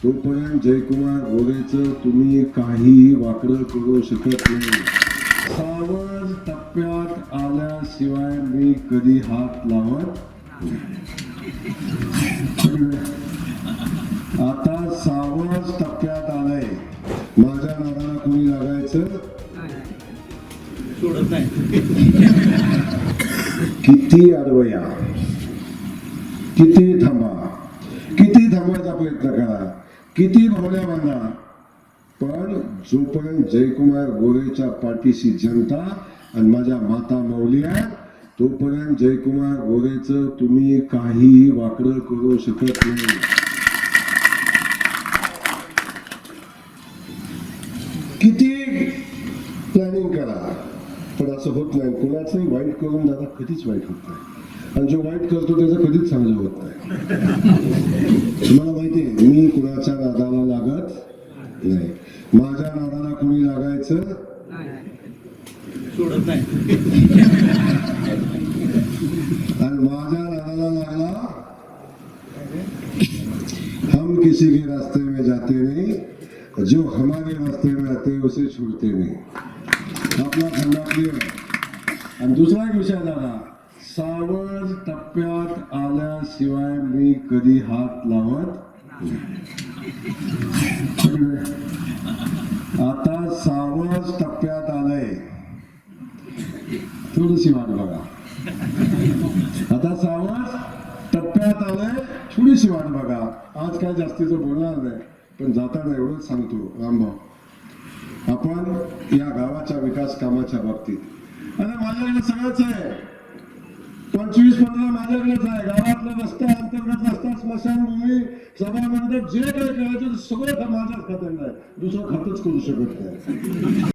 तोपर्यंत जयकुमार गोरेचं तुम्ही काही वाकडं करू शकत नाही. सावध टप्प्यात आल्याशिवाय मी कधी हात लावत आता सावध टप्प्यात आलंय. माझ्या नादाला कोणी लागायचं सोडत नाही. किती अडवया, किती थांबा, किती थांबवायचा प्रयत्न करा, किती भावल्या बांधा, पण जोपर्यंत जयकुमार गोरेच्या पाठीशी जनता आणि माझ्या माता मौली आहे तोपर्यंत जयकुमार गोरेचं तुम्ही काही वाकडं करू शकत नाही. किती प्लॅनिंग करा पण असं होत नाही. कोणाचंही वाईट करून दादा कधीच वाईट होत नाही आणि जो वाईट करतो त्याचं कधीच चांगलं होत नाही. तुम्हाला माहिती आहे मी कुणाच्या नादाला लागत नाही. माझ्या नादाला कोणी लागायचं सोडत नाही. आणि माझ्या नादाला लागला हम किसी के रास्ते में जाते नहीं, जो हमारे रास्ते में आते उसे छोड़ते नहीं. आपला खंडा क्लिअर. आणि दुसरा एक विषय दादा, सावध टप्प्यात आल्याशिवाय मी कधी हात लावत आता सावध टप्प्यात आलंय. थोडीशी वाट बघा. आता सावध टप्प्यात आलंय, थोडीशी वाट बघा. आज काय जास्तीचं बोलणार नाही पण जाताना एवढंच सांगतो रामभाऊ, आपण या गावाच्या विकास कामाच्या बाबतीत आणि माझ्याकडे सगळंच आहे. 25-15 माझ्याकडेच आहे. गावातला रस्ता, अंतर्गत रस्ता, स्मशानभूमी, सभा मंडप जे काही करायचं सगळं माझ्याच खात्यात आहे. दुसरं खातच करू शकत नाही.